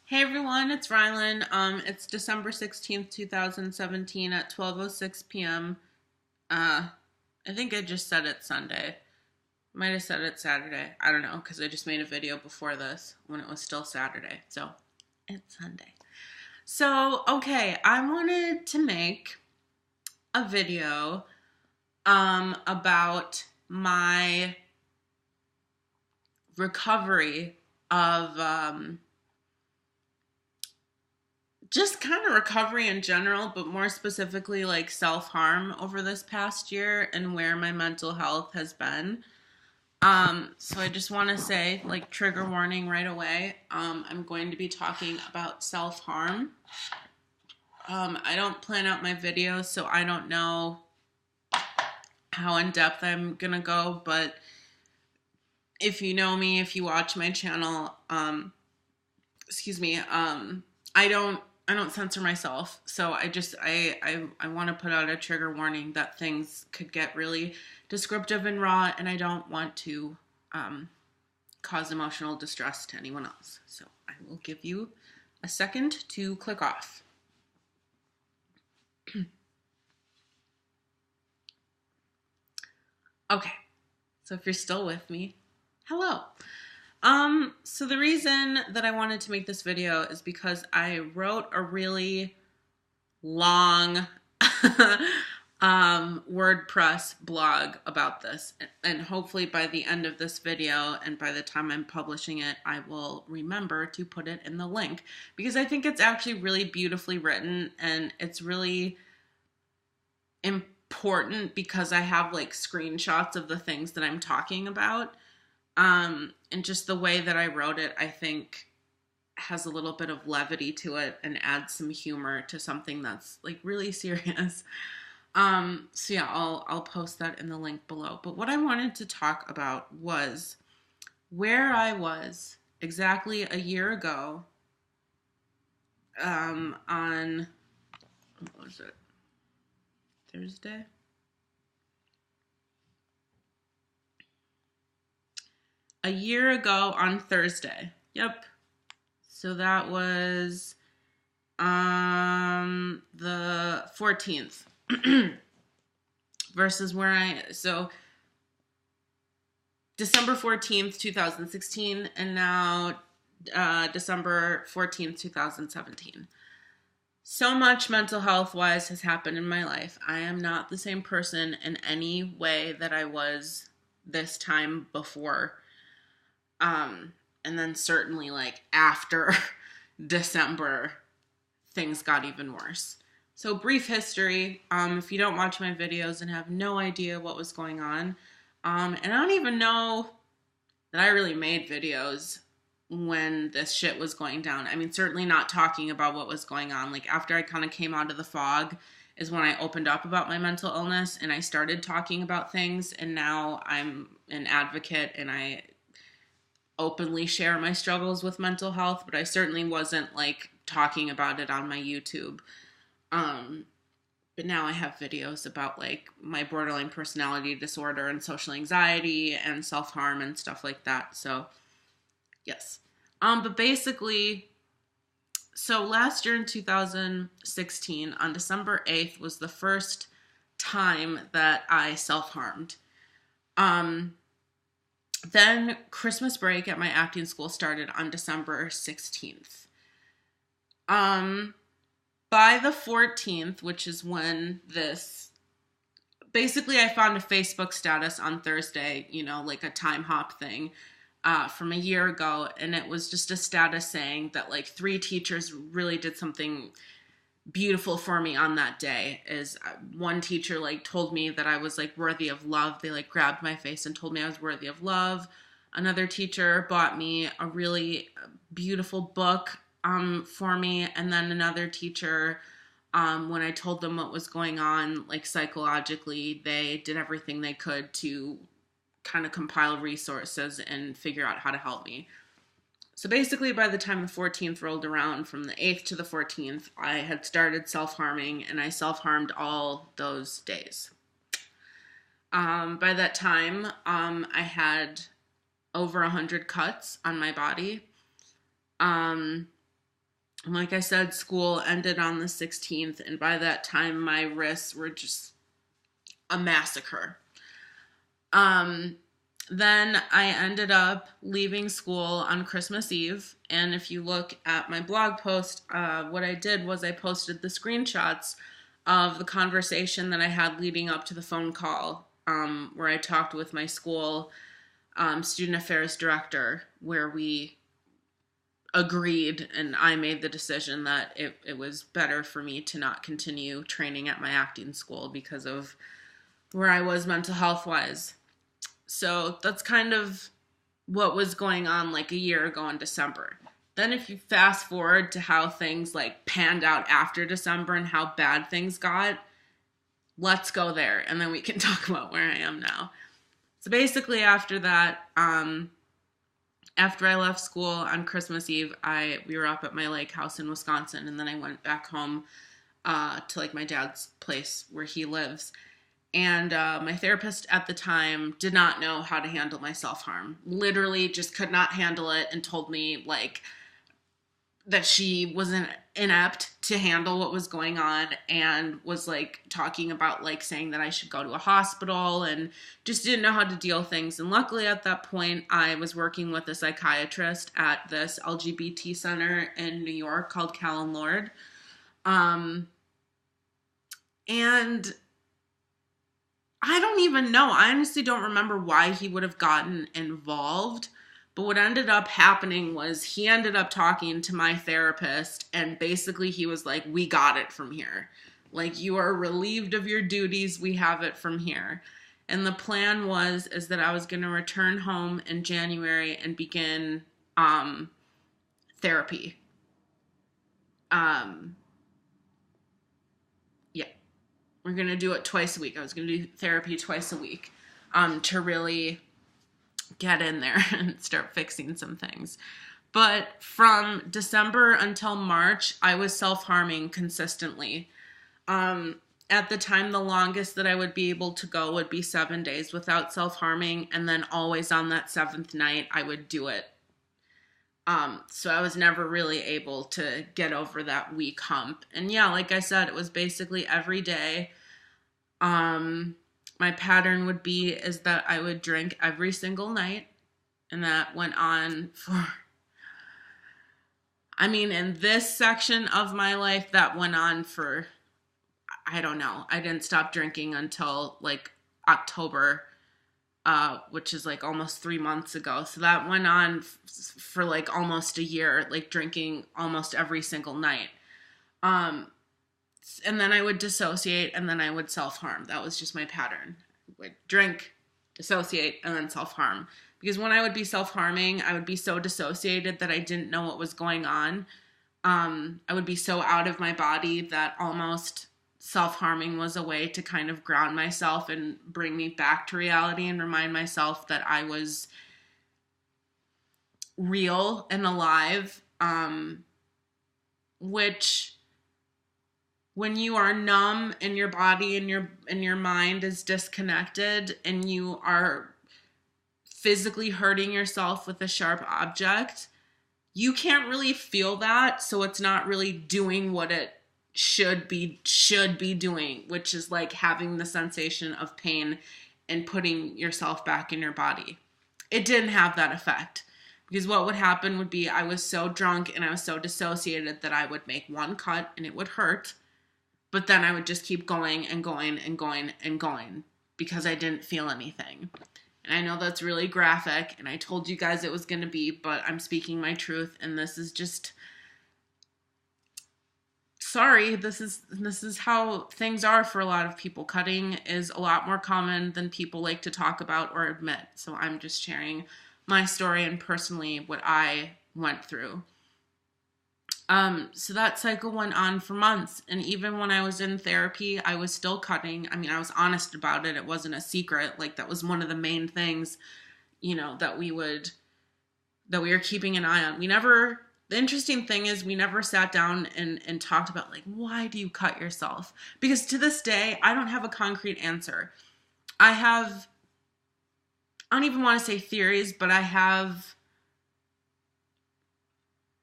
Hey everyone, it's Rylan. It's December 16th, 2017 at 12:06 p.m. I think I just said it's Sunday. Might have said it's Saturday. I don't know, because I just made a video before this when it was still Saturday. So, it's Sunday. So, okay, I wanted to make a video about my recovery of just kind of recovery in general, but more specifically like self-harm over this past year and where my mental health has been. So I just want to say, like, trigger warning right away. I'm going to be talking about self-harm. I don't plan out my videos, so I don't know how in depth I'm gonna go, but if you know me, if you watch my channel, I don't censor myself. So I want to put out a trigger warning that things could get really descriptive and raw, and I don't want to cause emotional distress to anyone else. So I will give you a second to click off. Okay, so if you're still with me, hello. So the reason that I wanted to make this video is because I wrote a really long WordPress blog about this, and hopefully by the end of this video and by the time I'm publishing it, I will remember to put it in the link, because I think it's actually really beautifully written and it's really important because I have like screenshots of the things that I'm talking about. And just the way that I wrote it, I think has a little bit of levity to it and adds some humor to something that's like really serious. So yeah, I'll post that in the link below. But what I wanted to talk about was where I was exactly a year ago, on, what was it? Thursday? A year ago on Thursday. Yep. So that was the 14th versus so December 14th, 2016, and now December 14th, 2017. So much mental health wise has happened in my life. I am not the same person in any way that I was this time before. And then certainly like after December, things got even worse. So brief history, if you don't watch my videos and have no idea what was going on, and I don't even know that I really made videos when this shit was going down. I mean, certainly not talking about what was going on. Like after I kind of came out of the fog is when I opened up about my mental illness and I started talking about things, and now I'm an advocate and I openly share my struggles with mental health, but I certainly wasn't like talking about it on my YouTube. But now I have videos about like my borderline personality disorder and social anxiety and self-harm and stuff like that. So yes. But basically, so last year in 2016, on December 8th was the first time that I self-harmed. Then Christmas break at my acting school started on December 16th. By the 14th, which is when basically I found a Facebook status on Thursday, like a time hop thing, from a year ago. And it was just a status saying that like 3 teachers really did something beautiful for me on that day. Is one teacher like told me that I was like worthy of love. They like grabbed my face and told me I was worthy of love. Another teacher bought me a really beautiful book for me, and then another teacher, when I told them what was going on like psychologically, they did everything they could to kind of compile resources and figure out how to help me. So basically, by the time the 14th rolled around, from the 8th to the 14th, I had started self-harming, and I self-harmed all those days. By that time, I had over 100 cuts on my body. And like I said, school ended on the 16th, and by that time, my wrists were just a massacre. Then I ended up leaving school on Christmas Eve, and if you look at my blog post, what I did was I posted the screenshots of the conversation that I had leading up to the phone call, where I talked with my school student affairs director, where we agreed and I made the decision that it was better for me to not continue training at my acting school because of where I was mental health wise. So that's kind of what was going on like a year ago in December. Then if you fast forward to how things like panned out after December and how bad things got, let's go there and then we can talk about where I am now. So basically after that, after I left school on Christmas Eve, we were up at my lake house in Wisconsin, and then I went back home to like my dad's place where he lives. And my therapist at the time did not know how to handle my self-harm. Literally just could not handle it and told me like that she wasn't inept to handle what was going on and was like talking about like saying that I should go to a hospital and just didn't know how to deal with things. And luckily at that point I was working with a psychiatrist at this LGBT center in New York called Callan Lord. And I don't even know. I honestly don't remember why he would have gotten involved. But what ended up happening was he ended up talking to my therapist, and basically he was like, we got it from here. Like, you are relieved of your duties. We have it from here. And the plan is that I was going to return home in January and begin therapy. We're going to do it twice a week. I was going to do therapy twice a week to really get in there and start fixing some things. But from December until March, I was self-harming consistently. At the time, the longest that I would be able to go would be 7 days without self-harming. And then always on that 7th night, I would do it. So I was never really able to get over that week hump. And yeah, like I said, it was basically every day. My pattern would be is that I would drink every single night, and that went on for, I mean, in this section of my life, that went on for, I don't know. I didn't stop drinking until like October, which is like almost 3 months ago. So that went on for like almost a year, like drinking almost every single night. And then I would dissociate, and then I would self-harm. That was just my pattern. I would drink, dissociate, and then self-harm. Because when I would be self-harming, I would be so dissociated that I didn't know what was going on. I would be so out of my body that almost self-harming was a way to kind of ground myself and bring me back to reality and remind myself that I was real and alive, which when you are numb and your body and your mind is disconnected and you are physically hurting yourself with a sharp object, you can't really feel that, so it's not really doing what it should be doing, which is like having the sensation of pain and putting yourself back in your body. It didn't have that effect. Because what would happen would be I was so drunk and I was so dissociated that I would make one cut and it would hurt. But then I would just keep going and going and going and going because I didn't feel anything. And I know that's really graphic, and I told you guys it was going to be, but I'm speaking my truth, and this is just, sorry, this is how things are for a lot of people. Cutting is a lot more common than people like to talk about or admit. So I'm just sharing my story and personally what I went through. So that cycle went on for months. And even when I was in therapy, I was still cutting. I mean, I was honest about it. It wasn't a secret. Like, that was one of the main things, that we were keeping an eye on. The interesting thing is we never sat down and talked about, like, why do you cut yourself? Because to this day, I don't have a concrete answer. I don't even want to say theories, but I have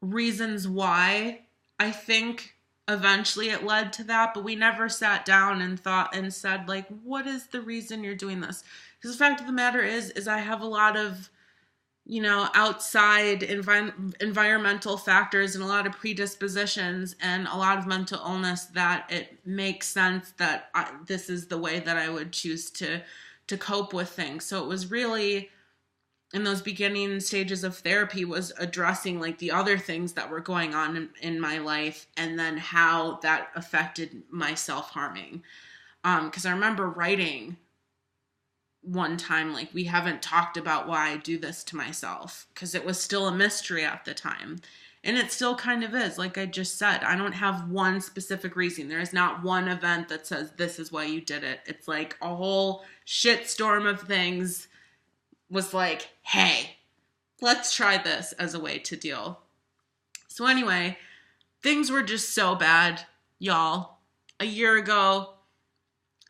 reasons why I think eventually it led to that, but we never sat down and thought and said, like, what is the reason you're doing this? Because the fact of the matter is I have a lot of, you know, outside environmental factors and a lot of predispositions and a lot of mental illness that it makes sense that this is the way that I would choose to cope with things. So it was really, in those beginning stages of therapy, was addressing like the other things that were going on in my life and then how that affected my self-harming. Because I remember writing one time, like, we haven't talked about why I do this to myself, because it was still a mystery at the time. And it still kind of is. Like I just said, I don't have one specific reason. There is not one event that says this is why you did it. It's like a whole shitstorm of things was like, hey, let's try this as a way to deal. So anyway, things were just so bad, y'all. A year ago,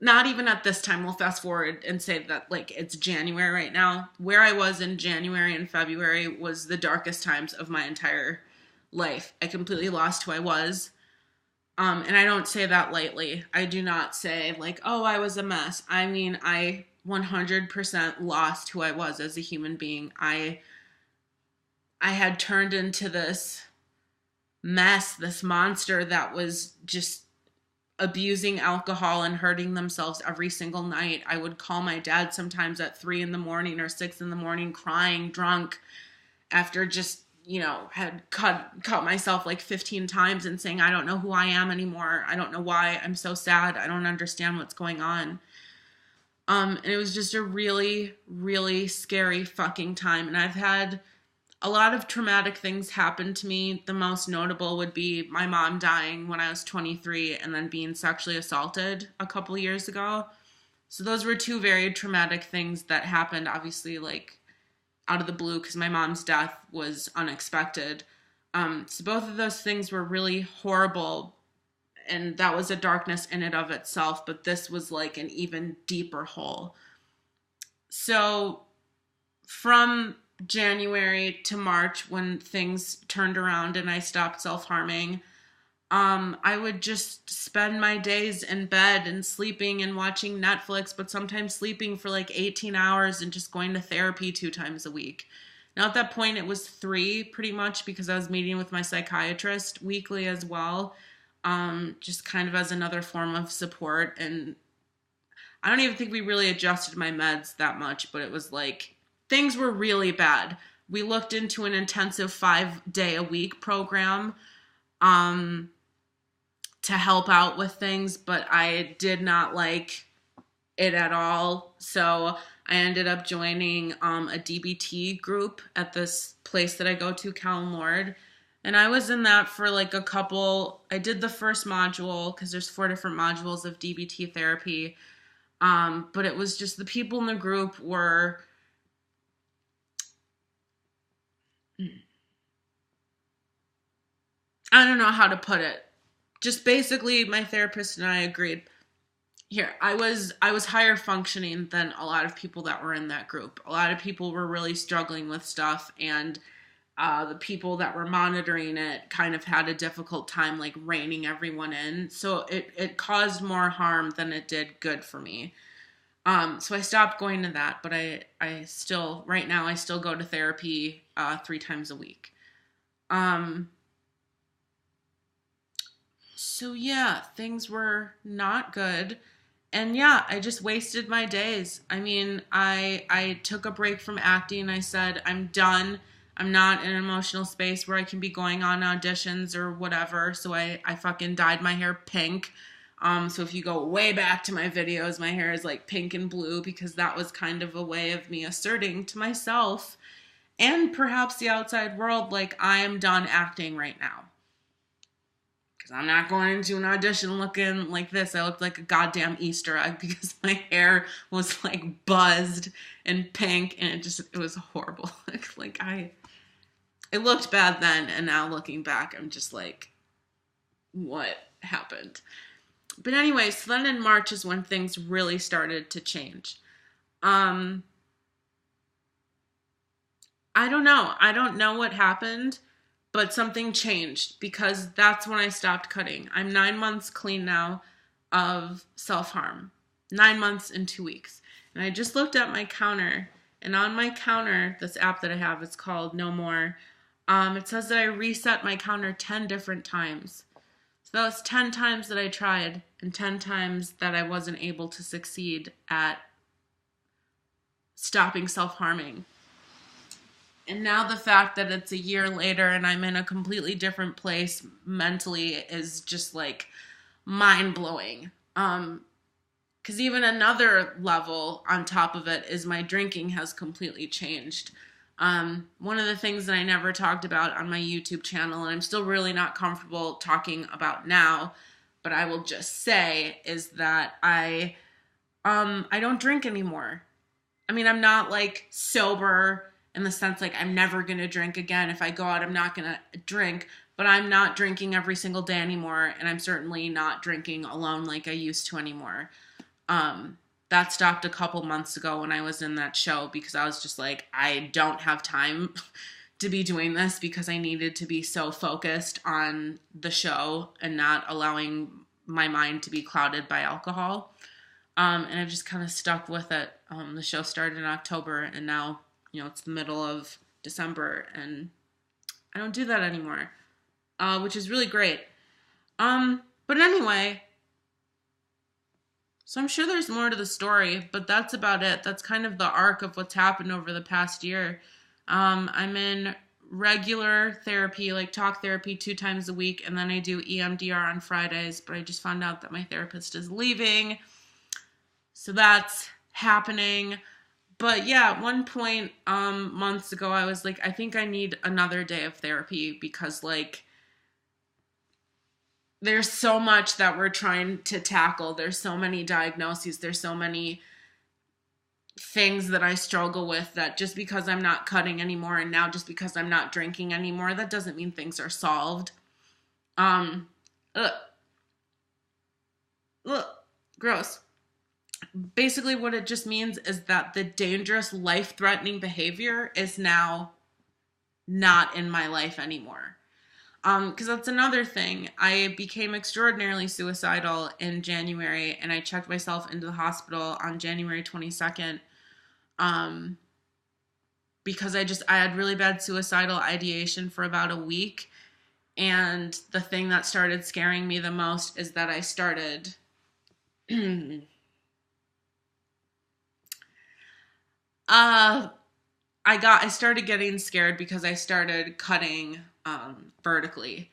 not even at this time, we'll fast forward and say that like it's January right now. Where I was in January and February was the darkest times of my entire life. I completely lost who I was. And I don't say that lightly. I do not say like, oh, I was a mess. I mean, I 100% lost who I was as a human being. I had turned into this mess, this monster that was just abusing alcohol and hurting themselves every single night. I would call my dad sometimes at 3 a.m. or 6 a.m. crying, drunk, after just, you know, had cut myself like 15 times and saying, I don't know who I am anymore. I don't know why I'm so sad. I don't understand what's going on. And it was just a really, really scary fucking time. And I've had a lot of traumatic things happen to me. The most notable would be my mom dying when I was 23 and then being sexually assaulted a couple years ago. So those were two very traumatic things that happened, obviously, like out of the blue, because my mom's death was unexpected. So both of those things were really horrible, and that was a darkness in and of itself, but this was like an even deeper hole. So from January to March, when things turned around and I stopped self-harming, I would just spend my days in bed and sleeping and watching Netflix, but sometimes sleeping for like 18 hours and just going to therapy 2 times a week. Now at that point it was 3 pretty much, because I was meeting with my psychiatrist weekly as well, just kind of as another form of support. And I don't even think we really adjusted my meds that much, but it was like, things were really bad. We looked into an intensive 5-day-a-week program to help out with things, but I did not like it at all. So I ended up joining a DBT group at this place that I go to, Cal and Lord. And I was in that for like I did the first module, because there's 4 different modules of DBT therapy. But it was just, the people in the group were, I don't know how to put it. Just basically, my therapist and I agreed. Here, I was higher functioning than a lot of people that were in that group. A lot of people were really struggling with stuff, and the people that were monitoring it kind of had a difficult time like reining everyone in. So it caused more harm than it did good for me. So I stopped going to that, but I still, right now, I still go to therapy 3 times a week. So yeah, things were not good. And yeah, I just wasted my days. I mean, I took a break from acting. I said, I'm done. I'm not in an emotional space where I can be going on auditions or whatever. So I fucking dyed my hair pink. So if you go way back to my videos, my hair is like pink and blue, because that was kind of a way of me asserting to myself and perhaps the outside world, like, I am done acting right now. Because I'm not going into an audition looking like this. I looked like a goddamn Easter egg because my hair was like buzzed and pink, and it was horrible. It looked bad then, and now looking back, I'm just like, what happened? But anyway, so then in March is when things really started to change. I don't know. I don't know what happened, but something changed because that's when I stopped cutting. I'm 9 months clean now of self-harm. 9 months and 2 weeks. And I just looked at my counter, and on my counter, this app that I have, it's called No More, it says that I reset my counter 10 different times. So that was 10 times that I tried, and 10 times that I wasn't able to succeed at stopping self-harming. And now the fact that it's a year later and I'm in a completely different place mentally is just like mind-blowing. Because even another level on top of it is my drinking has completely changed. One of the things that I never talked about on my YouTube channel, and I'm still really not comfortable talking about now, but I will just say, is that I don't drink anymore. I mean, I'm not like sober in the sense like I'm never going to drink again. If I go out, I'm not going to drink, but I'm not drinking every single day anymore. And I'm certainly not drinking alone like I used to anymore. That stopped a couple months ago when I was in that show because I was just like, I don't have time to be doing this because I needed to be so focused on the show and not allowing my mind to be clouded by alcohol. And I've just kind of stuck with it. The show started in October and now, it's the middle of December and I don't do that anymore, which is really great. But anyway, so I'm sure there's more to the story, but that's about it. That's kind of the arc of what's happened over the past year. I'm in regular therapy, like talk therapy 2 times a week, and then I do EMDR on Fridays, but I just found out that my therapist is leaving. So that's happening. But yeah, at one point, months ago, I was like, I think I need another day of therapy because like, there's so much that we're trying to tackle. There's so many diagnoses. There's so many things that I struggle with that just because I'm not cutting anymore and now just because I'm not drinking anymore, that doesn't mean things are solved. Gross. Basically what it just means is that the dangerous, life-threatening behavior is now not in my life anymore. Because that's another thing. I became extraordinarily suicidal in January, and I checked myself into the hospital on January 22nd because I had really bad suicidal ideation for about a week. And the thing that started scaring me the most is that I started... I started getting scared because I started cutting vertically.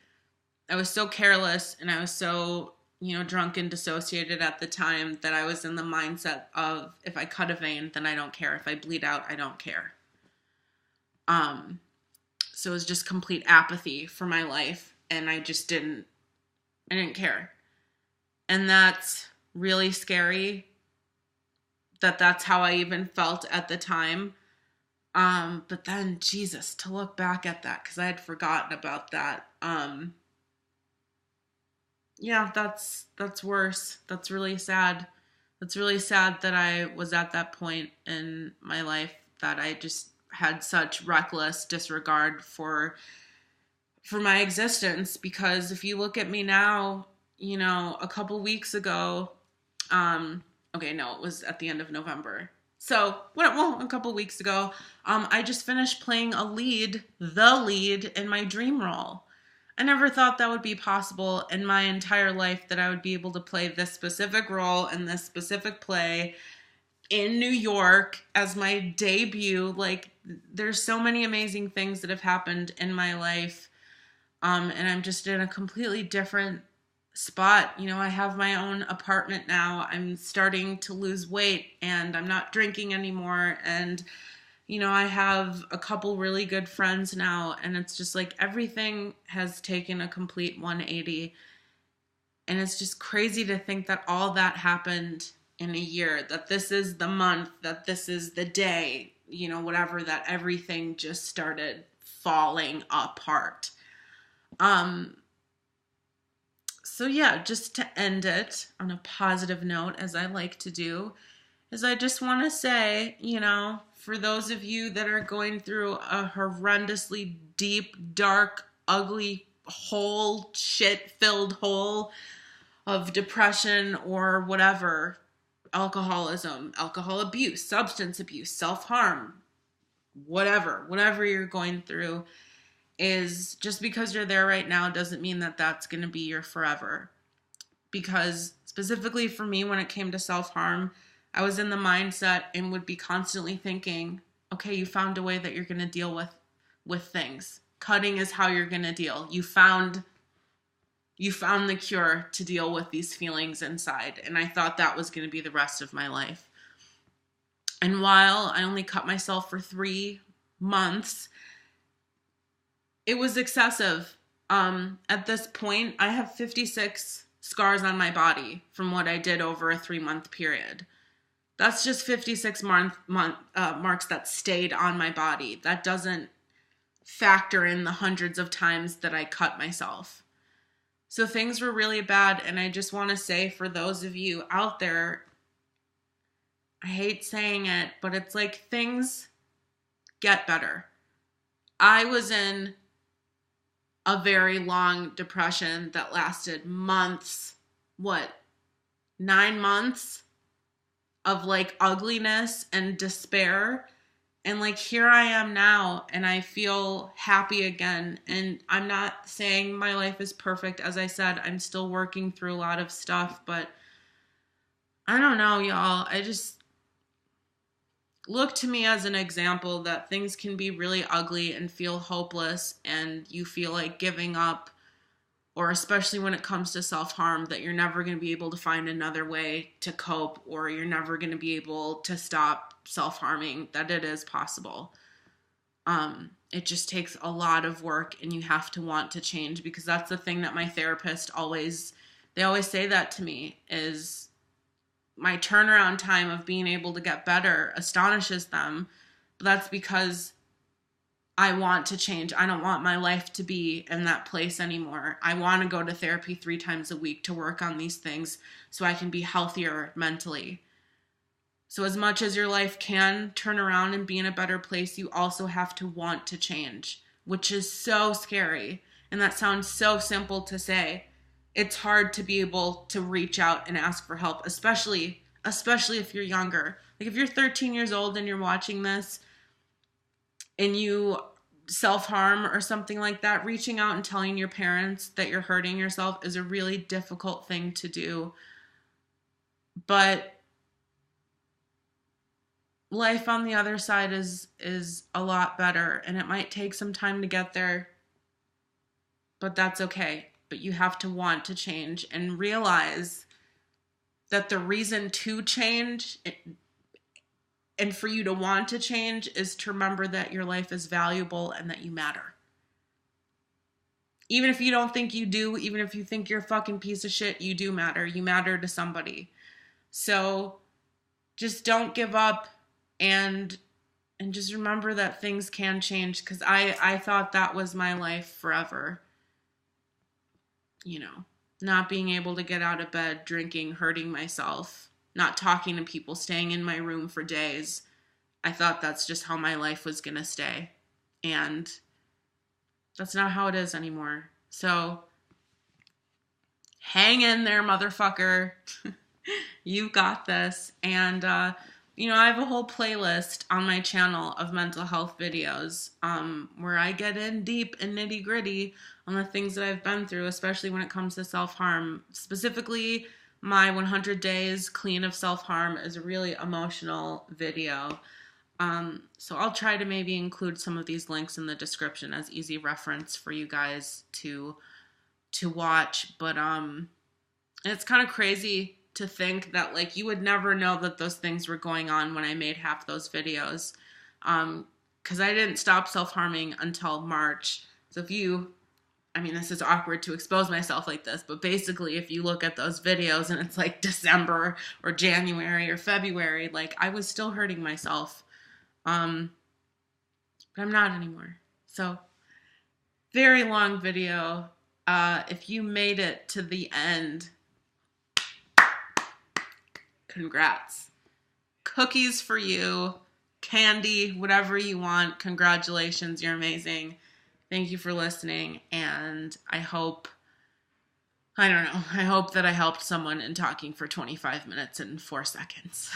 I was so careless and I was so, drunk and dissociated at the time that I was in the mindset of if I cut a vein, then I don't care. If I bleed out, I don't care. So it was just complete apathy for my life and I didn't care. And that's really scary that that's how I even felt at the time. But then, Jesus, to look back at that, because I had forgotten about that. Yeah, that's worse. That's really sad. It's really sad that I was at that point in my life that I just had such reckless disregard for my existence. Because if you look at me now, a couple weeks ago, okay, no, it was at the end of November. So, a couple weeks ago, I just finished playing the lead in my dream role. I never thought that would be possible in my entire life, that I would be able to play this specific role in this specific play in New York as my debut. Like, there's so many amazing things that have happened in my life, and I'm just in a completely different spot. I have my own apartment now. I'm starting to lose weight and I'm not drinking anymore. And, I have a couple really good friends now, and it's just like everything has taken a complete 180. And it's just crazy to think that all that happened in a year, that this is the month, that this is the day, whatever, that everything just started falling apart. So yeah, just to end it on a positive note, as I like to do, is I just want to say, for those of you that are going through a horrendously deep, dark, ugly hole, shit-filled hole of depression or whatever, alcoholism, alcohol abuse, substance abuse, self-harm, whatever you're going through, is just because you're there right now doesn't mean that that's going to be your forever. Because specifically for me, when it came to self-harm, I was in the mindset and would be constantly thinking, okay, you found a way that you're going to deal with things. Cutting is how you're going to deal. You found the cure to deal with these feelings inside. And I thought that was going to be the rest of my life. And while I only cut myself for 3 months, it was excessive. At this point, I have 56 scars on my body from what I did over a 3-month period. That's just 56 marks that stayed on my body. That doesn't factor in the hundreds of times that I cut myself. So things were really bad, and I just want to say, for those of you out there, I hate saying it, but it's like things get better. I was in a very long depression that lasted months. 9 months of like ugliness and despair. And like here I am now, and I feel happy again. And I'm not saying my life is perfect. As I said, I'm still working through a lot of stuff, but I don't know, y'all. I just look to me as an example that things can be really ugly and feel hopeless, and you feel like giving up, or especially when it comes to self-harm, that you're never going to be able to find another way to cope, or you're never going to be able to stop self-harming, that it is possible. It just takes a lot of work, and you have to want to change, because that's the thing that my therapist they always say that to me, is my turnaround time of being able to get better astonishes them. But that's because I want to change. I don't want my life to be in that place anymore. I want to go to therapy 3 times a week to work on these things so I can be healthier mentally. So as much as your life can turn around and be in a better place, you also have to want to change, which is so scary. And that sounds so simple to say. It's hard to be able to reach out and ask for help, especially if you're younger. Like if you're 13 years old and you're watching this and you self-harm or something like that, reaching out and telling your parents that you're hurting yourself is a really difficult thing to do. But life on the other side is a lot better, and it might take some time to get there, but that's okay. But you have to want to change and realize that the reason to change and for you to want to change is to remember that your life is valuable and that you matter. Even if you don't think you do, even if you think you're a fucking piece of shit, you do matter. You matter to somebody. So just don't give up, and just remember that things can change, because I thought that was my life forever. You know, not being able to get out of bed, drinking, hurting myself, not talking to people, staying in my room for days. I thought that's just how my life was going to stay. And that's not how it is anymore. So hang in there, motherfucker. You've got this. And, I have a whole playlist on my channel of mental health videos where I get in deep and nitty gritty on the things that I've been through, especially when it comes to self-harm. Specifically, my 100 Days Clean of Self-Harm is a really emotional video. So I'll try to maybe include some of these links in the description as easy reference for you guys to watch. But it's kind of crazy to think that like you would never know that those things were going on when I made half those videos, because I didn't stop self-harming until March. So this is awkward to expose myself like this, but basically if you look at those videos and it's like December or January or February, like I was still hurting myself, but I'm not anymore. So very long video. If you made it to the end, congrats. Cookies for you, candy, whatever you want. Congratulations, you're amazing. Thank you for listening, and I hope that I helped someone in talking for 25 minutes and 4 seconds.